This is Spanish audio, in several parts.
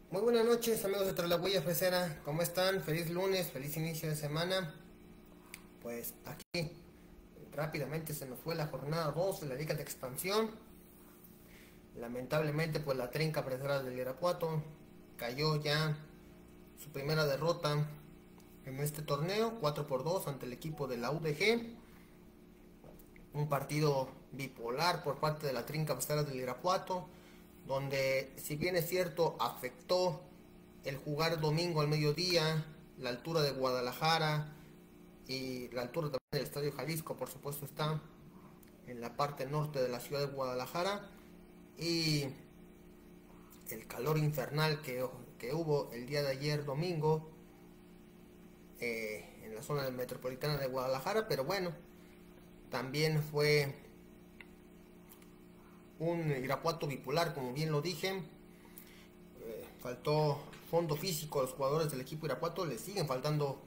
Muy buenas noches, amigos de Tras la Huella Fresera. ¿Cómo están? Feliz lunes, feliz inicio de semana. Pues aquí rápidamente se nos fue la jornada 2 de la Liga de Expansión. Lamentablemente, pues la Trinca Fresera del Irapuato cayó ya su primera derrota en este torneo, 4-2 ante el equipo de la UDG. Un partido bipolar por parte de la Trinca Fresera del Irapuato, donde, si bien es cierto, afectó el jugar domingo al mediodía, la altura de Guadalajara y la altura también del Estadio Jalisco, por supuesto, está en la parte norte de la ciudad de Guadalajara, y el calor infernal que hubo el día de ayer domingo en la zona metropolitana de Guadalajara. Pero bueno, también fue un Irapuato bipolar, como bien lo dije. Faltó fondo físico a los jugadores del equipo Irapuato, les siguen faltando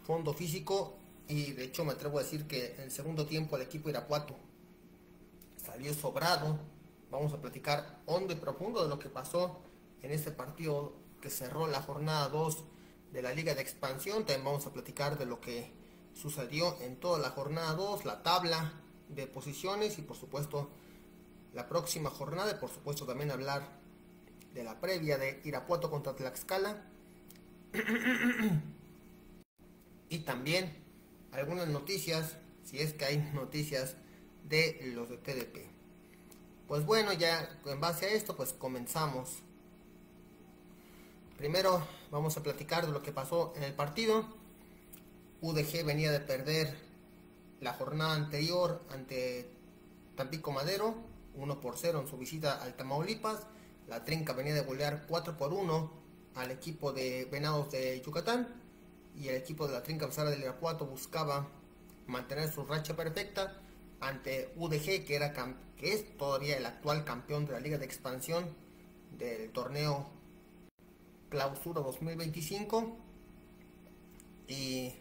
fondo físico, y de hecho me atrevo a decir que en el segundo tiempo el equipo Irapuato salió sobrado. Vamos a platicar hondo y profundo de lo que pasó en este partido que cerró la jornada 2 de la Liga de Expansión. También vamos a platicar de lo que sucedió en toda la jornada 2, la tabla de posiciones y por supuesto la próxima jornada, y por supuesto también hablar de la previa de Irapuato contra Tlaxcala y también algunas noticias, si es que hay noticias, de los de TDP. Pues bueno, ya en base a esto pues comenzamos. Primero vamos a platicar de lo que pasó en el partido. UDG venía de perder la jornada anterior ante Tampico Madero 1-0 en su visita al Tamaulipas. La Trinca venía de golear 4-1 al equipo de Venados de Yucatán, y el equipo de la Trinca Fresera del Irapuato buscaba mantener su racha perfecta ante UDG, que es todavía el actual campeón de la Liga de Expansión del torneo Clausura 2025 y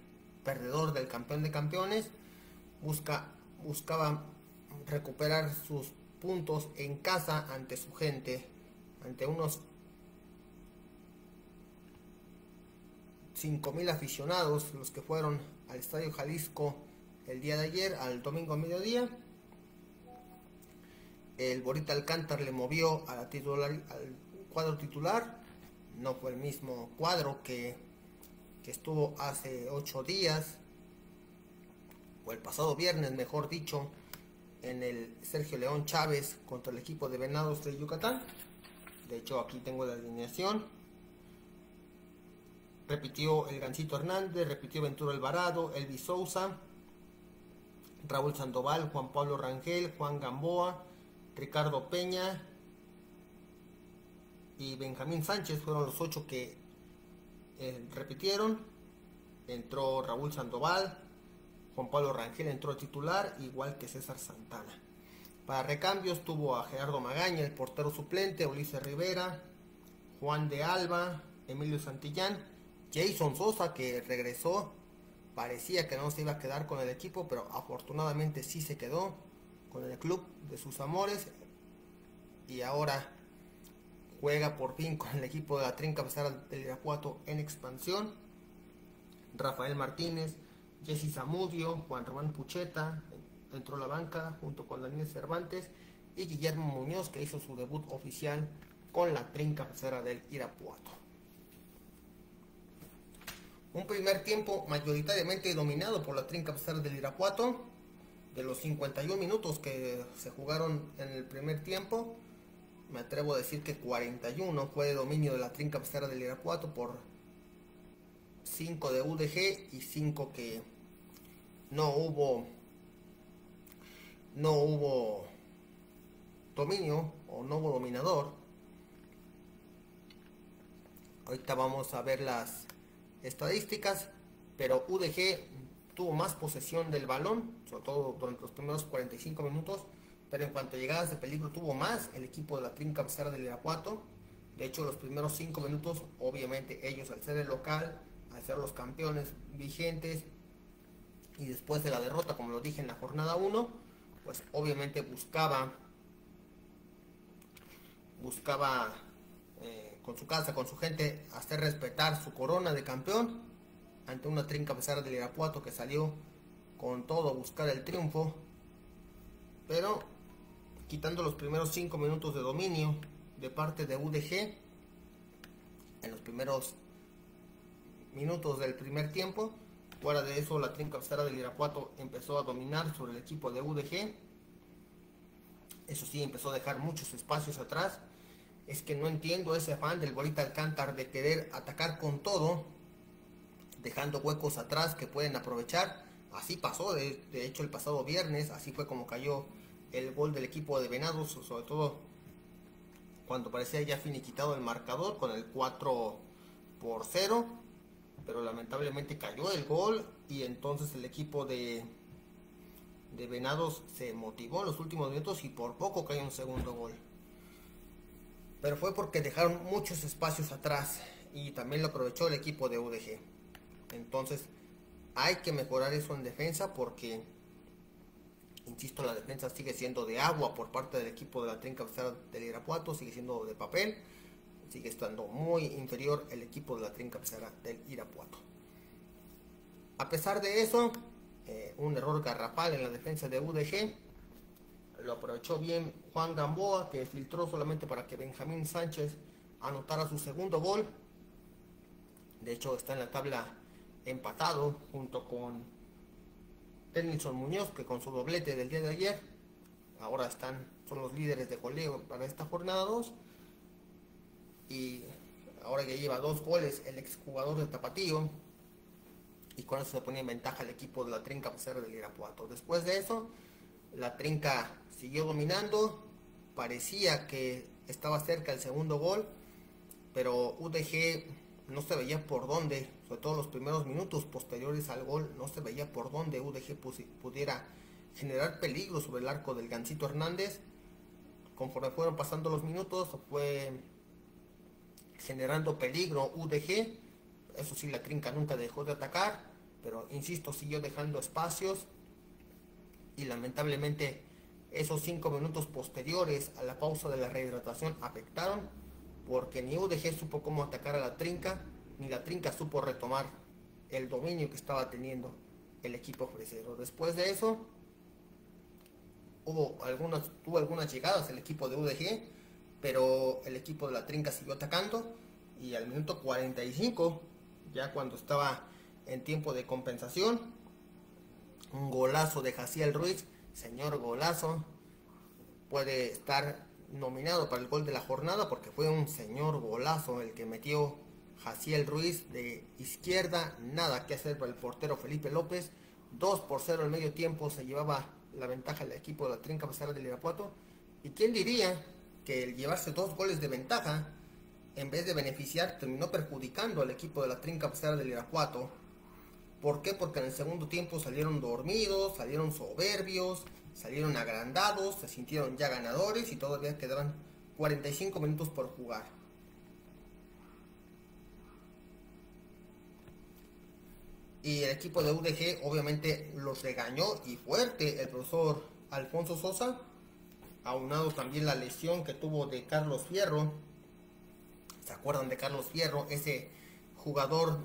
perdedor del campeón de campeones. Buscaba recuperar sus puntos en casa ante su gente, ante unos 5,000 aficionados los que fueron al Estadio Jalisco el día de ayer, al domingo a mediodía. El Borita Alcántar le movió al cuadro titular. No fue el mismo cuadro que estuvo hace 8 días, o el pasado viernes, mejor dicho, en el Sergio León Chávez contra el equipo de Venados de Yucatán. De hecho, aquí tengo la alineación. Repitió el Gancito Hernández, repitió Ventura Alvarado, Elvis Sousa, Raúl Sandoval, Juan Pablo Rangel, Juan Gamboa, Ricardo Peña y Benjamín Sánchez. Fueron los 8 que repitieron. Entró Raúl Sandoval, Juan Pablo Rangel entró titular, igual que César Santana. Para recambios tuvo a Gerardo Magaña, el portero suplente, Ulises Rivera, Juan de Alba, Emilio Santillán, Jason Sosa, que regresó. Parecía que no se iba a quedar con el equipo, pero afortunadamente sí se quedó con el club de sus amores, y ahora juega por fin con el equipo de la Trinca Fresera del Irapuato en expansión. Rafael Martínez, Jesse Zamudio, Juan Román Pucheta entró a la banca junto con Daniel Cervantes y Guillermo Muñoz, que hizo su debut oficial con la Trinca Fresera del Irapuato. Un primer tiempo mayoritariamente dominado por la Trinca Fresera del Irapuato. De los 51 minutos que se jugaron en el primer tiempo, me atrevo a decir que 41 fue de dominio de la Trinca Fresera del Irapuato, por 5 de UDG y 5 que no hubo dominio, o no hubo dominador. Ahorita vamos a ver las estadísticas, pero UDG tuvo más posesión del balón, sobre todo durante los primeros 45 minutos, pero en cuanto a llegadas de peligro tuvo más el equipo de la Trinca Fresera del Irapuato. De hecho, los primeros 5 minutos, obviamente ellos, al ser el local, al ser los campeones vigentes, y después de la derrota, como lo dije en la jornada 1, pues obviamente buscaba con su casa, con su gente, hacer respetar su corona de campeón ante una trinca pesada del Irapuato que salió con todo a buscar el triunfo, pero quitando los primeros 5 minutos de dominio de parte de UDG. En los primeros minutos del primer tiempo, fuera de eso, la trinca pesada del Irapuato empezó a dominar sobre el equipo de UDG. Eso sí, empezó a dejar muchos espacios atrás. Es que no entiendo ese afán del Bolita Alcántar de querer atacar con todo, dejando huecos atrás que pueden aprovechar. Así pasó, de hecho, el pasado viernes. Así fue como cayó el gol del equipo de Venados, sobre todo cuando parecía ya finiquitado el marcador con el 4-0, pero lamentablemente cayó el gol y entonces el equipo de Venados se motivó en los últimos minutos y por poco cayó un segundo gol. Pero fue porque dejaron muchos espacios atrás y también lo aprovechó el equipo de UDG. Entonces hay que mejorar eso en defensa porque, insisto, la defensa sigue siendo de agua por parte del equipo de la trinca pesada del Irapuato, sigue siendo de papel, sigue estando muy inferior el equipo de la trinca pesada del Irapuato. A pesar de eso, un error garrafal en la defensa de UDG, lo aprovechó bien Juan Gamboa, que filtró solamente para que Benjamín Sánchez anotara su segundo gol. De hecho, está en la tabla empatado junto con Denilson Muñoz, que con su doblete del día de ayer ahora son los líderes de goleo para esta jornada 2, y ahora ya lleva 2 goles el exjugador de Tapatío, y con eso se ponía en ventaja el equipo de la trinca pesada del Irapuato. Después de eso, la trinca siguió dominando, parecía que estaba cerca el segundo gol, pero UDG no se veía por dónde, sobre todo los primeros minutos posteriores al gol, no se veía por dónde UDG pudiera generar peligro sobre el arco del Gancito Hernández. Conforme fueron pasando los minutos, fue generando peligro UDG. Eso sí, la trinca nunca dejó de atacar, pero insisto, siguió dejando espacios y lamentablemente esos 5 minutos posteriores a la pausa de la rehidratación afectaron, porque ni UDG supo cómo atacar a la trinca, ni la trinca supo retomar el dominio que estaba teniendo el equipo fresero. Después de eso, tuvo algunas llegadas el equipo de UDG, pero el equipo de la trinca siguió atacando, y al minuto 45, ya cuando estaba en tiempo de compensación, un golazo de Jaciel Ruiz, señor golazo, puede estar nominado para el gol de la jornada porque fue un señor golazo el que metió Jaciel Ruiz de izquierda, nada que hacer para el portero Felipe López. 2-0 al medio tiempo, se llevaba la ventaja el equipo de la trinca pesada del Irapuato, y quién diría que el llevarse 2 goles de ventaja, en vez de beneficiar, terminó perjudicando al equipo de la trinca pesada del Irapuato. ¿Por qué? Porque en el segundo tiempo salieron dormidos, salieron soberbios, salieron agrandados, se sintieron ya ganadores y todavía quedaban 45 minutos por jugar. Y el equipo de UDG obviamente los regañó, y fuerte, el profesor Alfonso Sosa, aunado también la lesión que tuvo de Carlos Fierro. ¿Se acuerdan de Carlos Fierro? Ese jugador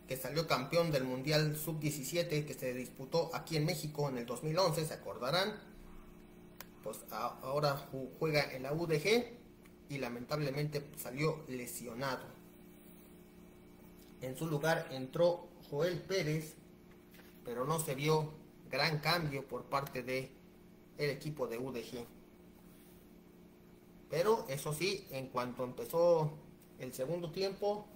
que salió campeón del Mundial Sub-17 que se disputó aquí en México en el 2011, ¿se acordarán? Pues ahora juega en la UDG y lamentablemente salió lesionado. En su lugar entró Joel Pérez, pero no se vio gran cambio por parte del equipo de UDG. Pero eso sí, en cuanto empezó el segundo tiempo,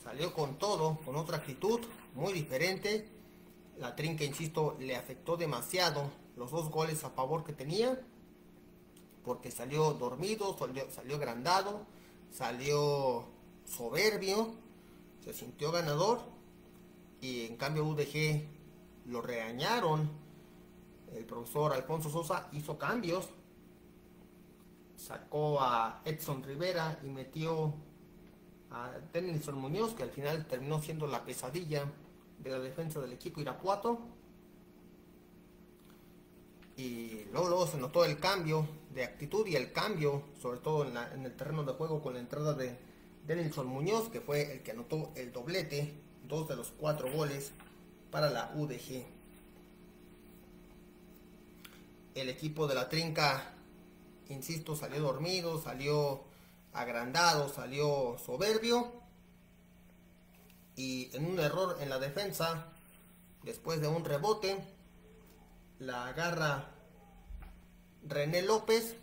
salió con todo, con otra actitud muy diferente. La trinca, insisto, le afectó demasiado los 2 goles a favor que tenía, porque salió dormido, salió agrandado, salió soberbio, se sintió ganador, y en cambio UDG lo regañaron. El profesor Alfonso Sosa hizo cambios, sacó a Edson Rivera y metió a Denilson Muñoz, que al final terminó siendo la pesadilla de la defensa del equipo Irapuato. Y luego se notó el cambio de actitud y el cambio, sobre todo en el terreno de juego, con la entrada de Denilson Muñoz, que fue el que anotó el doblete, 2 de los 4 goles para la UDG. El equipo de la Trinca, insisto, salió dormido, salió agrandado, salió soberbio, y en un error en la defensa, después de un rebote, la agarra René López,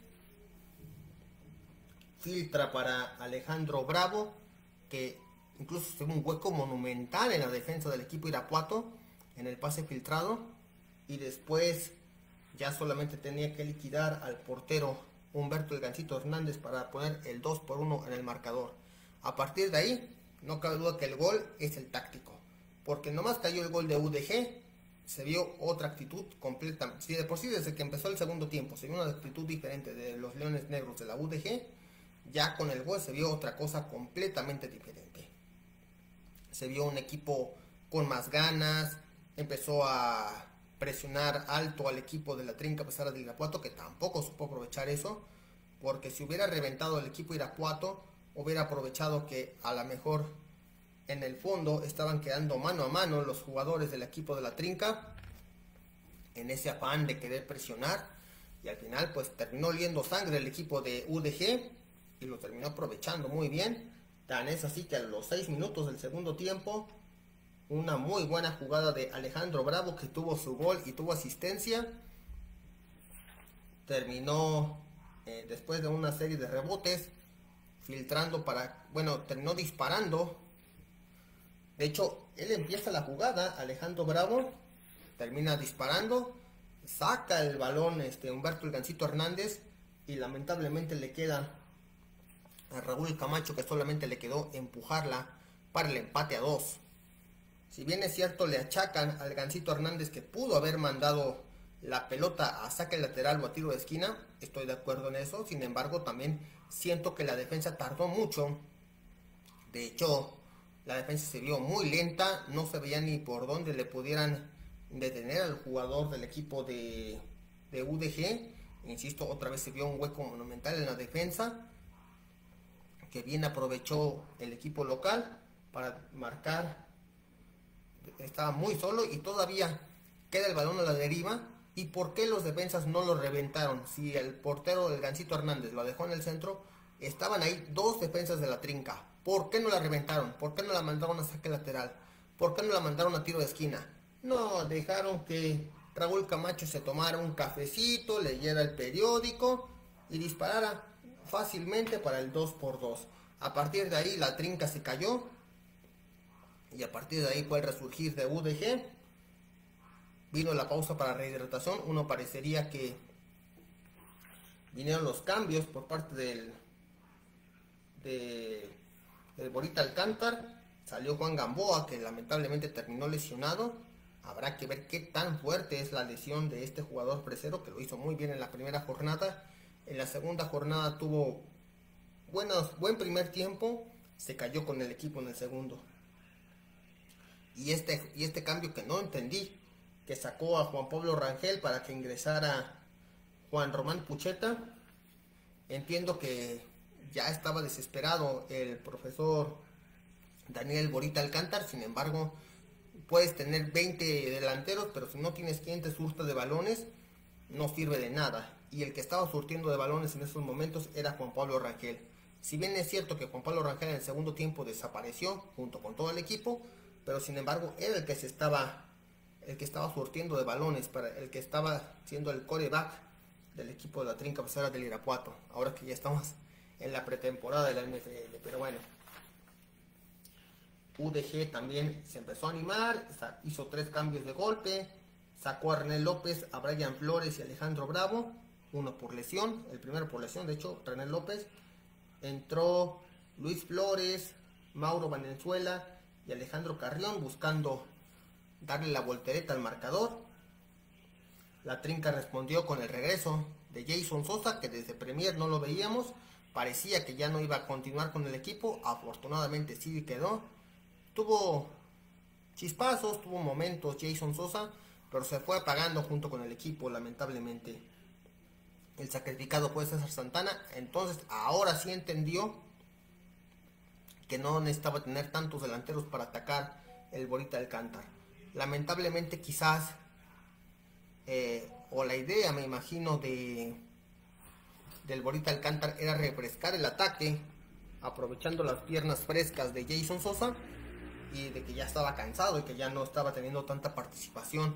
filtra para Alejandro Bravo, que incluso se ve un hueco monumental en la defensa del equipo Irapuato en el pase filtrado, y después ya solamente tenía que liquidar al portero Humberto El Gansito Hernández para poner el 2-1 en el marcador. A partir de ahí, no cabe duda que el gol es el táctico, porque nomás cayó el gol de UDG, se vio otra actitud completa. Si de por sí desde que empezó el segundo tiempo se vio una actitud diferente de los Leones Negros de la UDG, ya con el gol se vio otra cosa completamente diferente. Se vio un equipo con más ganas, empezó a presionar alto al equipo de la Trinca a pesar del Irapuato, que tampoco supo aprovechar eso, porque si hubiera reventado el equipo Irapuato, hubiera aprovechado que a lo mejor en el fondo estaban quedando mano a mano los jugadores del equipo de la Trinca en ese afán de querer presionar, y al final pues terminó oliendo sangre el equipo de UDG y lo terminó aprovechando muy bien. Tan es así que a los 6 minutos del segundo tiempo, una muy buena jugada de Alejandro Bravo, que tuvo su gol y tuvo asistencia, terminó después de una serie de rebotes filtrando terminó disparando. De hecho, él empieza la jugada, Alejandro Bravo, termina disparando, saca el balón Humberto El Gansito Hernández, y lamentablemente le queda a Raúl Camacho, que solamente le quedó empujarla para el empate a 2. Si bien es cierto, le achacan al Gansito Hernández que pudo haber mandado la pelota a saque lateral o a tiro de esquina, estoy de acuerdo en eso. Sin embargo, también siento que la defensa tardó mucho. De hecho, la defensa se vio muy lenta, no se veía ni por dónde le pudieran detener al jugador del equipo de UDG. Insisto, otra vez se vio un hueco monumental en la defensa, que bien aprovechó el equipo local para marcar. Estaba muy solo y todavía queda el balón a la deriva. ¿Y por qué los defensas no lo reventaron? Si el portero del Gansito Hernández lo dejó en el centro, estaban ahí 2 defensas de la Trinca. ¿Por qué no la reventaron? ¿Por qué no la mandaron a saque lateral? ¿Por qué no la mandaron a tiro de esquina? No, dejaron que Raúl Camacho se tomara un cafecito, leyera el periódico y disparara fácilmente para el 2-2. A partir de ahí la Trinca se cayó, y a partir de ahí fue el resurgir de UDG. Vino la pausa para rehidratación. Uno parecería que vinieron los cambios por parte del Borita Alcántar. Salió Juan Gamboa, que lamentablemente terminó lesionado. Habrá que ver qué tan fuerte es la lesión de este jugador presero, que lo hizo muy bien en la primera jornada. En la segunda jornada tuvo buen primer tiempo, se cayó con el equipo en el segundo. Y este cambio que no entendí, que sacó a Juan Pablo Rangel para que ingresara Juan Román Pucheta. Entiendo que ya estaba desesperado el profesor Daniel Borita Alcántar. Sin embargo, puedes tener 20 delanteros, pero si no tienes quien te surta de balones, no sirve de nada. Y el que estaba surtiendo de balones en esos momentos era Juan Pablo Rangel. Si bien es cierto que Juan Pablo Rangel en el segundo tiempo desapareció junto con todo el equipo, pero sin embargo era el que estaba surtiendo de balones, el que estaba siendo el quarterback del equipo de la Trinca Pesera del Irapuato, ahora que ya estamos en la pretemporada de la NFL. Pero bueno, UDG también se empezó a animar, hizo 3 cambios de golpe, sacó a René López, a Brian Flores y a Alejandro Bravo, uno por lesión, el primero por lesión, de hecho, René López. Entró Luis Flores, Mauro Valenzuela y Alejandro Carrión buscando darle la voltereta al marcador. La Trinca respondió con el regreso de Jason Sosa, que desde Premier no lo veíamos, parecía que ya no iba a continuar con el equipo. Afortunadamente sí quedó. Tuvo chispazos, tuvo momentos Jason Sosa, pero se fue apagando junto con el equipo, lamentablemente. El sacrificado fue César Santana. Entonces ahora sí entendió que no necesitaba tener tantos delanteros para atacar el Borita Alcántar. Lamentablemente quizás, o la idea me imagino del Borita Alcántar era refrescar el ataque, aprovechando las piernas frescas de Jason Sosa, y de que ya estaba cansado y que ya no estaba teniendo tanta participación.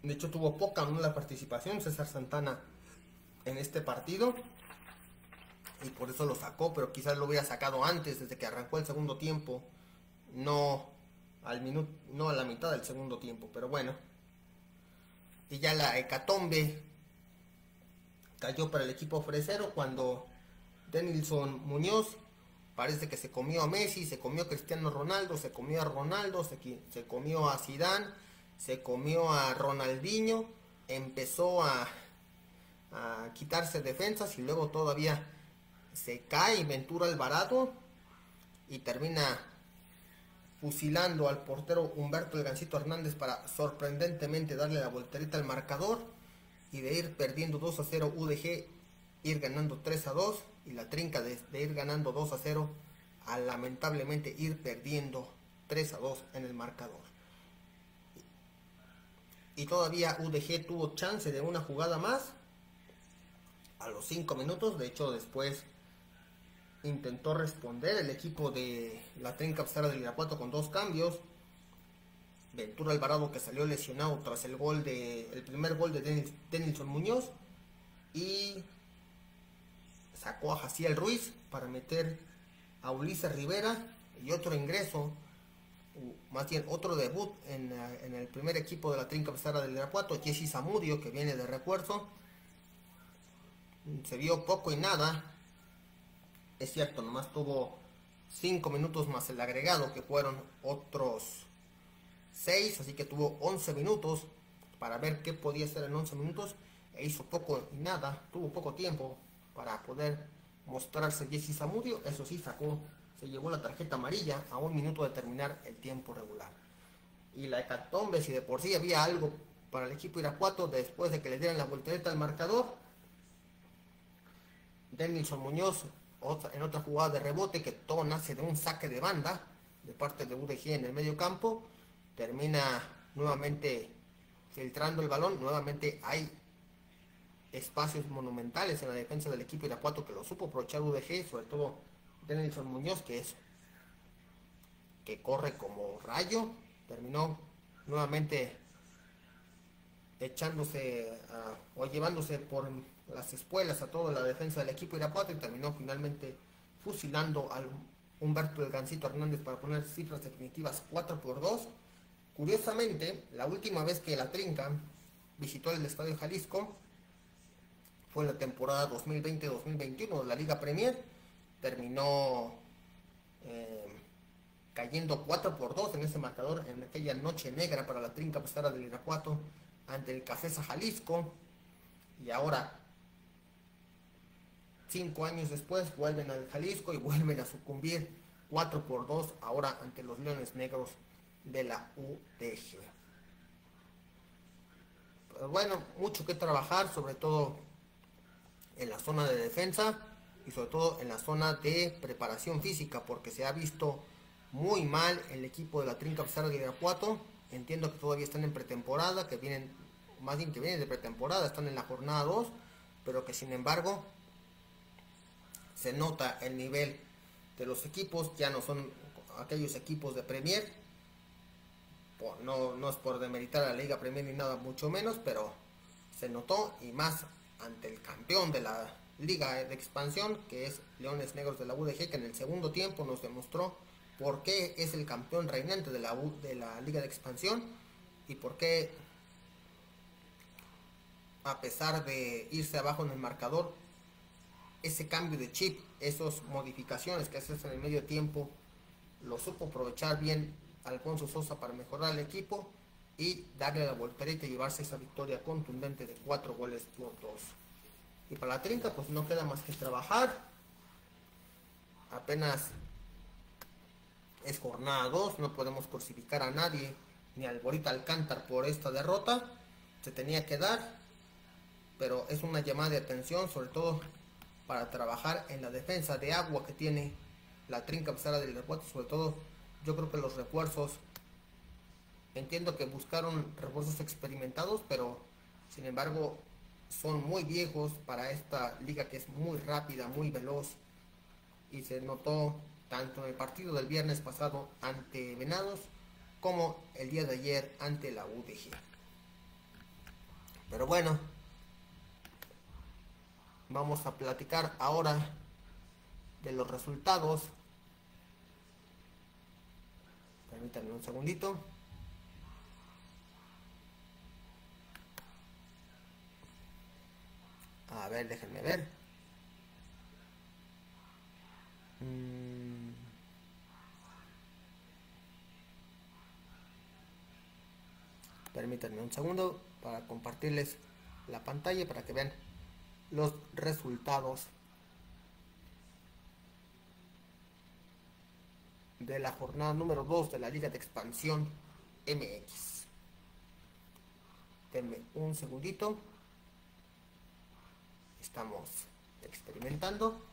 De hecho tuvo poca nula participación César Santana en este partido, y por eso lo sacó, pero quizás lo hubiera sacado antes, desde que arrancó el segundo tiempo, no a la mitad del segundo tiempo. Pero bueno, y ya la hecatombe cayó para el equipo fresero cuando Denilson Muñoz parece que se comió a Messi, se comió a Cristiano Ronaldo, se comió a Ronaldo, se comió a Zidane, se comió a Ronaldinho, empezó a quitarse defensas y luego todavía se cae Ventura Alvarado y termina fusilando al portero Humberto El Gansito Hernández para sorprendentemente darle la voltereta al marcador, y de ir perdiendo 2-0 UDG, ir ganando 3-2, y la trinca de ir ganando 2-0 a lamentablemente ir perdiendo 3-2 en el marcador. Y todavía UDG tuvo chance de una jugada más a los 5 minutos. De hecho, después intentó responder el equipo de la Trinca Pizarra del Irapuato con 2 cambios. Ventura Alvarado, que salió lesionado tras el primer gol de Denilson Muñoz, y sacó a Jaciel Ruiz para meter a Ulises Rivera, y otro ingreso, más bien otro debut en el primer equipo de la Trinca Pizarra del Irapuato, Jesse Zamudio, que viene de refuerzo. Se vio poco y nada, es cierto, nomás tuvo 5 minutos más el agregado, que fueron otros 6, así que tuvo 11 minutos para ver qué podía hacer en 11 minutos, e hizo poco y nada, tuvo poco tiempo para poder mostrarse Jesse Zamudio. Eso sí, se llevó la tarjeta amarilla a 1 minuto de terminar el tiempo regular. Y la hecatombe, si de por sí había algo para el equipo Irapuato después de que le dieran la voltereta al marcador, Denilson Muñoz, en otra jugada de rebote, que todo nace de un saque de banda de parte de UDG en el medio campo, termina nuevamente filtrando el balón. Nuevamente hay espacios monumentales en la defensa del equipo Irapuato, que lo supo aprovechar UDG, sobre todo Denilson Muñoz, que corre como rayo. Terminó nuevamente echándose o llevándose por las espuelas a toda la defensa del equipo Irapuato, y terminó finalmente fusilando al Humberto El Gansito Hernández para poner cifras definitivas 4-2. Curiosamente, la última vez que la Trinca visitó el Estadio Jalisco fue en la temporada 2020-2021 de la Liga Premier. Terminó cayendo 4-2 en ese marcador, en aquella noche negra para la Trinca Pizarra del Irapuato ante el Cafesa Jalisco. Y ahora, 5 años después, vuelven al Jalisco y vuelven a sucumbir 4-2, ahora ante los Leones Negros de la UDG. Pero bueno, mucho que trabajar, sobre todo en la zona de defensa y sobre todo en la zona de preparación física, porque se ha visto muy mal el equipo de la Trinca Pizarra de Irapuato. Entiendo que todavía están en pretemporada, que vienen de pretemporada, están en la jornada 2, pero que sin embargo se nota el nivel de los equipos. Ya no son aquellos equipos de Premier. No es por demeritar a la Liga Premier ni nada, mucho menos, pero se notó, y más ante el campeón de la Liga de Expansión, que es Leones Negros de la UDG, que en el segundo tiempo nos demostró por qué es el campeón reinante de la Liga de Expansión, y por qué, a pesar de irse abajo en el marcador, ese cambio de chip, esas modificaciones que haces en el medio tiempo, lo supo aprovechar bien Alfonso Sosa para mejorar el equipo y darle la voltereta y llevarse esa victoria contundente de 4-2. Y para la Trinca, pues no queda más que trabajar. Apenas es jornada 2, no podemos crucificar a nadie, ni al Borita Alcántar, por esta derrota. Se tenía que dar, pero es una llamada de atención, sobre todo para trabajar en la defensa de agua que tiene la trinca pesada del Irapuato, sobre todo yo creo que los refuerzos, entiendo que buscaron refuerzos experimentados, pero sin embargo son muy viejos para esta liga que es muy rápida, muy veloz, y se notó tanto en el partido del viernes pasado ante Venados como el día de ayer ante la UDG. Pero bueno, vamos a platicar ahora de los resultados. Permítanme un segundito. A ver, déjenme ver. Permítanme un segundo para compartirles la pantalla para que vean los resultados de la jornada número 2 de la Liga de Expansión MX. Denme un segundito. Estamos experimentando.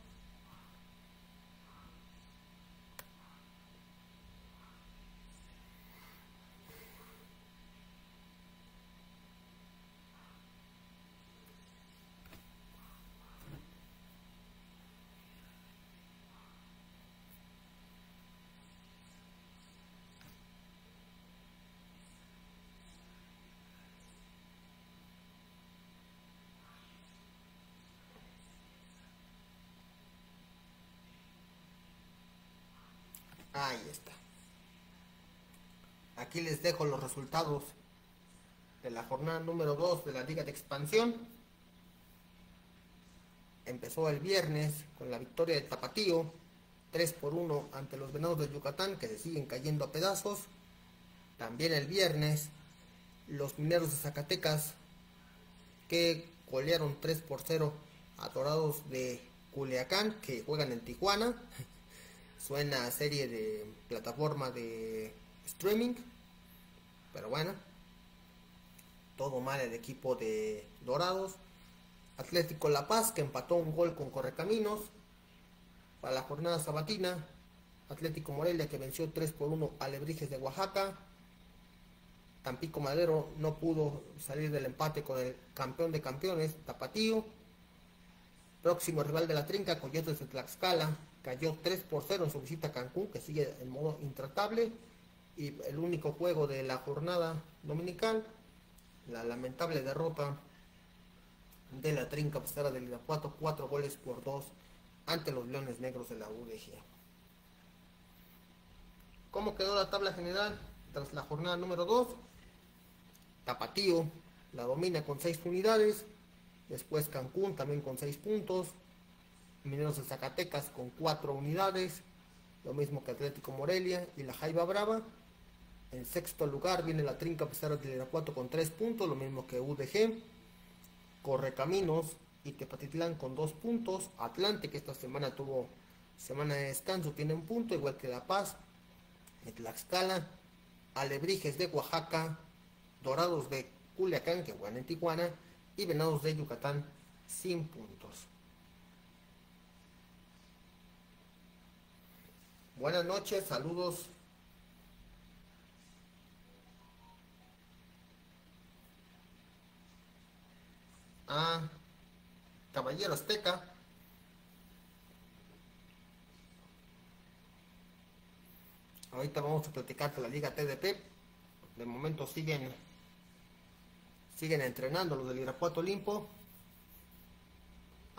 Ahí está. Aquí les dejo los resultados de la jornada número 2 de la Liga de Expansión. Empezó el viernes con la victoria de Tapatío 3-1 ante los Venados de Yucatán, que se siguen cayendo a pedazos. También el viernes los Mineros de Zacatecas, que golearon 3-0 a Dorados de Culiacán, que juegan en Tijuana. Suena a serie de plataforma de streaming, pero bueno, todo mal el equipo de Dorados. Atlético La Paz, que empató un gol con Correcaminos para la jornada sabatina. Atlético Morelia, que venció 3-1 a Alebrijes de Oaxaca. Tampico Madero no pudo salir del empate con el campeón de campeones, Tapatío. Próximo rival de la trinca, Coyotes de Tlaxcala, cayó 3-0 en su visita a Cancún, que sigue en modo intratable. Y el único juego de la jornada dominical, la lamentable derrota de la trinca pesada del Irapuato, 4-2 ante los Leones Negros de la UDG. ¿Cómo quedó la tabla general tras la jornada número 2? Tapatío la domina con 6 unidades. Después Cancún también con 6 puntos. Mineros de Zacatecas con 4 unidades. Lo mismo que Atlético Morelia y la Jaiba Brava. En sexto lugar viene la trinca pesada del Irapuato con 3 puntos. Lo mismo que UDG. Correcaminos y Tepatitlán con 2 puntos. Atlante, que esta semana tuvo semana de descanso, tiene un punto, igual que La Paz, Tlaxcala, Alebrijes de Oaxaca, Dorados de Culiacán, que juegan en Tijuana, y Venados de Yucatán sin puntos. Buenas noches, saludos. A Caballero Azteca. Ahorita vamos a platicar de la Liga TDP. De momento siguen entrenando los del Irapuato Olimpo.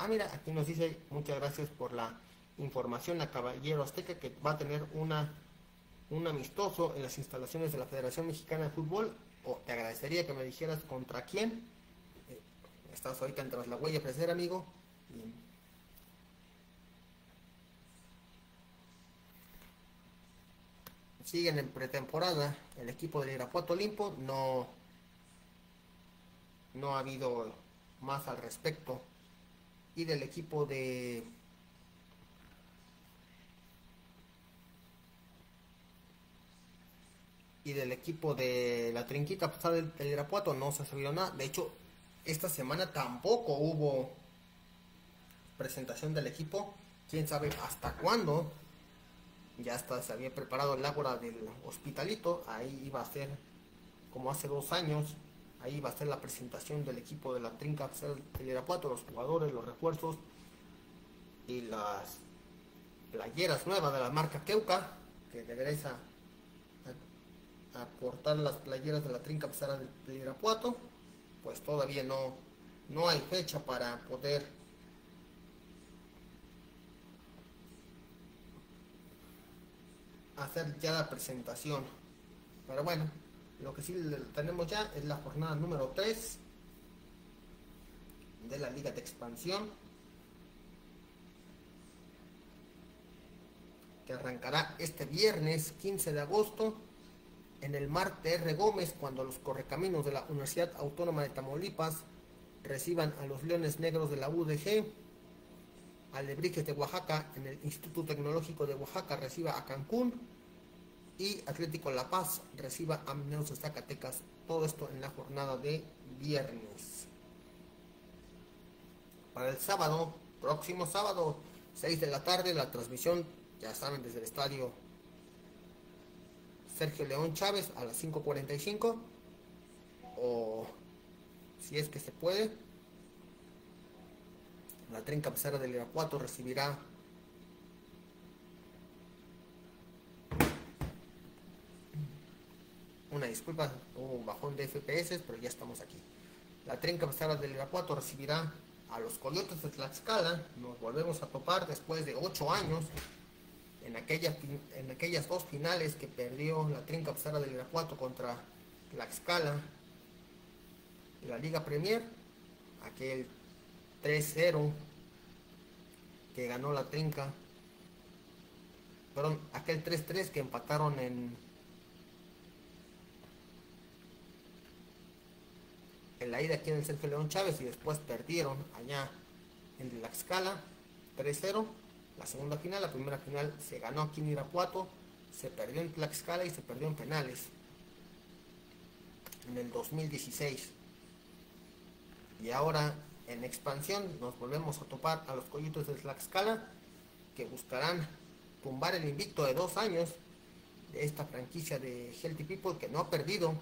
Mira, aquí nos dice, muchas gracias por la información, a Caballero Azteca, que va a tener un amistoso en las instalaciones de la Federación Mexicana de Fútbol. Te agradecería que me dijeras contra quién. Estás ahorita en Traslahuella Freser, amigo. Bien. Siguen en pretemporada el equipo del Irapuato Olimpo. No ha habido más al respecto. Y del equipo de la trinquita pesada del Irapuato no se ha sabido nada. De hecho, esta semana tampoco hubo presentación del equipo. Quién sabe hasta cuándo. Ya hasta se había preparado el ágora del Hospitalito. Ahí iba a ser, como hace 2 años, ahí va a ser la presentación del equipo de la Trinca del Irapuato, los jugadores, los refuerzos y las playeras nuevas de la marca Keuka, que regresa a portar las playeras de la Trinca del Irapuato. Pues todavía no hay fecha para poder hacer ya la presentación. Pero bueno, lo que sí tenemos ya es la jornada número 3 de la Liga de Expansión, que arrancará este viernes 15 de agosto en el Mar TR Gómez, cuando los correcaminos de la Universidad Autónoma de Tamaulipas reciban a los Leones Negros de la UDG. Alebrijes de Oaxaca en el Instituto Tecnológico de Oaxaca reciba a Cancún, y Atlético La Paz reciba a Mineros de Zacatecas. Todo esto en la jornada de viernes. Para el sábado, próximo sábado, 6 de la tarde, la transmisión, ya saben, desde el estadio Sergio León Chávez a las 5:45, o si es que se puede, la Trinca Pesara del Irapuato recibirá una disculpa, hubo un bajón de FPS, pero ya estamos aquí. La Trinca Pesara del Irapuato recibirá a los Coyotes de Tlaxcala. Nos volvemos a topar después de 8 años en aquellas 2 finales que perdió la Trinca Pesara del Irapuato contra Tlaxcala de la Liga Premier. Aquel 3-0 que ganó la Trinca, perdón, aquel 3-3 que empataron en la ida aquí en el Sergio León Chávez, y después perdieron allá en Tlaxcala 3-0 la segunda final. La primera final se ganó aquí en Irapuato, se perdió en Tlaxcala y se perdió en penales en el 2016. Y ahora en expansión nos volvemos a topar a los Coyotes de Tlaxcala, que buscarán tumbar el invicto de 2 años de esta franquicia de Healthy People, que no ha perdido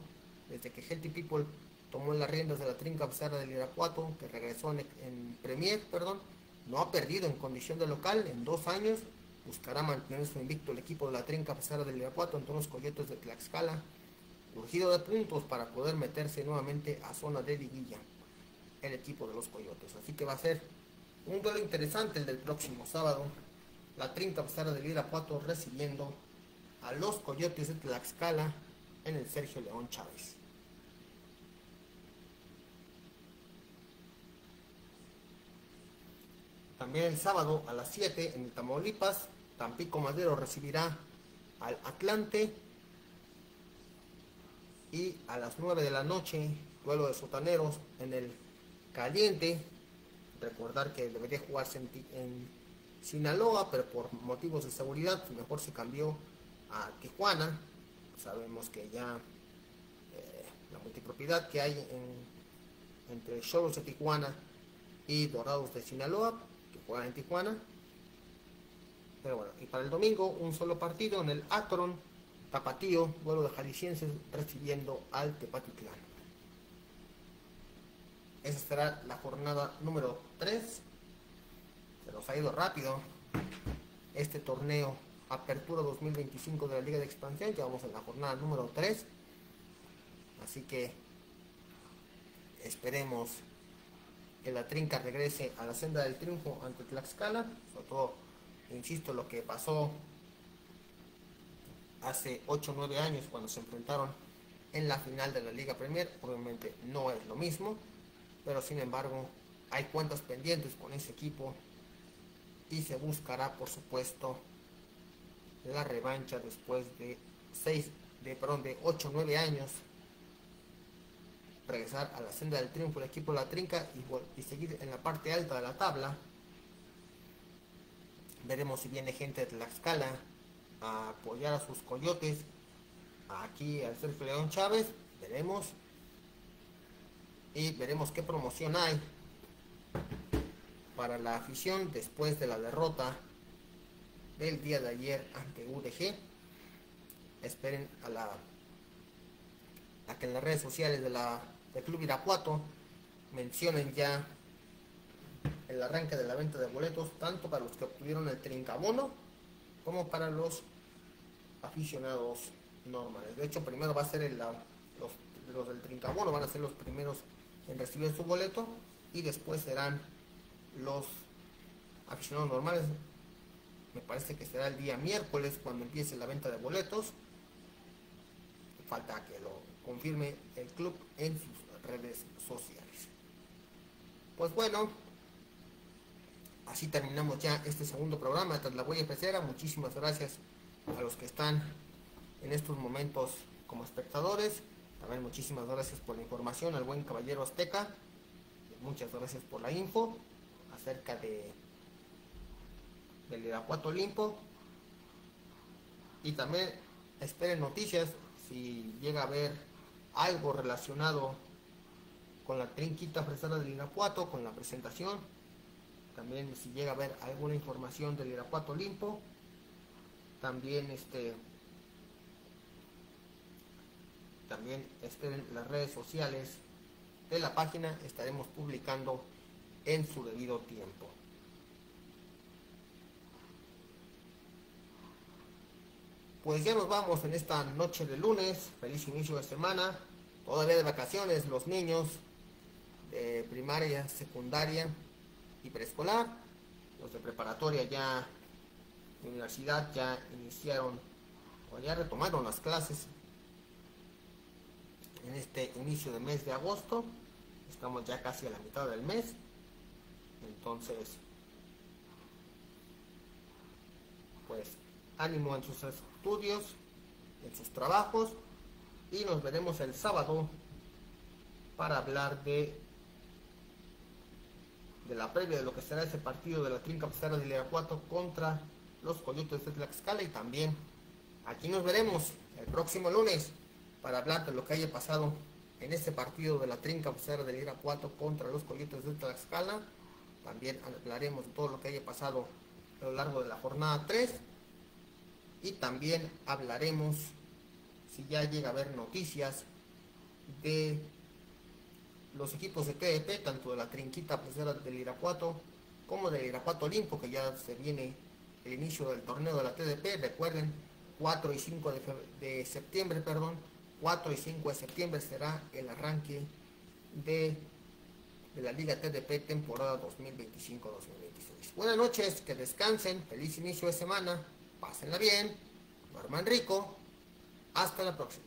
desde que Healthy People tomó las riendas de la Trinca Pesara del Irapuato, que regresó en Premier, no ha perdido en condición de local en 2 años. Buscará mantener su invicto el equipo de la Trinca Pesara del Irapuato ante los Coyotes de Tlaxcala, urgido de puntos para poder meterse nuevamente a zona de liguilla el equipo de los Coyotes. Así que va a ser un duelo interesante el del próximo sábado. La Trinca Pesara del Irapuato recibiendo a los Coyotes de Tlaxcala en el Sergio León Chávez. También el sábado a las 7 en el Tamaulipas, Tampico Madero recibirá al Atlante. Y a las 9 de la noche, duelo de sotaneros en el Caliente. Recordar que debería jugarse en Sinaloa, pero por motivos de seguridad mejor se cambió a Tijuana. Sabemos que ya la multipropiedad que hay entre Xolos de Tijuana y Dorados de Sinaloa, que juegan en Tijuana. Pero bueno, y para el domingo un solo partido en el Akron Tapatío, duelo de jaliscienses recibiendo al Tepatitlán. Esa será la jornada número 3. Se nos ha ido rápido este torneo Apertura 2025 de la Liga de Expansión. Ya vamos en la jornada número 3. Así que esperemos que la Trinca regrese a la senda del triunfo ante Tlaxcala. Sobre todo, insisto, lo que pasó hace 8 o 9 años cuando se enfrentaron en la final de la Liga Premier. Obviamente no es lo mismo, pero sin embargo hay cuentas pendientes con ese equipo y se buscará, por supuesto, la revancha después de 8 o 9 años, regresar a la senda del triunfo el equipo de la Trinca y seguir en la parte alta de la tabla. Veremos si viene gente de Tlaxcala a apoyar a sus Coyotes aquí al Sergio León Chávez. Veremos, y veremos qué promoción hay para la afición después de la derrota del día de ayer ante UDG. Esperen a que en las redes sociales del Club Irapuato mencionen ya el arranque de la venta de boletos, tanto para los que obtuvieron el trincabono como para los aficionados normales. De hecho, primero va a ser los del trincabono, van a ser los primeros en recibir su boleto, y después serán los aficionados normales. Me parece que será el día miércoles cuando empiece la venta de boletos. Falta que lo confirme el club en sus redes sociales. Pues bueno, así terminamos ya este segundo programa tras la huella pecera. Muchísimas gracias a los que están en estos momentos como espectadores. También muchísimas gracias por la información al buen caballero Azteca. Muchas gracias por la info acerca del Irapuato Olimpo. Y también esperen noticias si llega a haber algo relacionado con la trinquita fresera del Irapuato, con la presentación. También si llega a haber alguna información del Irapuato Olimpo. También también esperen las redes sociales de la página, estaremos publicando en su debido tiempo. Pues ya nos vamos en esta noche de lunes. Feliz inicio de semana. Todavía de vacaciones los niños de primaria, secundaria y preescolar. Los de preparatoria ya, de universidad, ya iniciaron o ya retomaron las clases en este inicio de mes de agosto. Estamos ya casi a la mitad del mes. Entonces, pues ánimo en sus estudios, en sus trabajos, y nos veremos el sábado para hablar de la previa de lo que será ese partido de la trinca pesera del Irapuato contra los Coyotes de Tlaxcala. Y también aquí nos veremos el próximo lunes para hablar de lo que haya pasado en este partido de la trinca pesera del Irapuato contra los Coyotes de Tlaxcala. También hablaremos de todo lo que haya pasado a lo largo de la jornada 3. Y también hablaremos, si ya llega a haber noticias, de los equipos de TDP, tanto de la trinquita pesera del Irapuato como del Irapuato Olimpo, que ya se viene el inicio del torneo de la TDP. Recuerden, 4 y 5 de septiembre, 4 y 5 de septiembre será el arranque de la Liga TDP temporada 2025-2026. Buenas noches, que descansen, feliz inicio de semana, pásenla bien, duerman rico, hasta la próxima.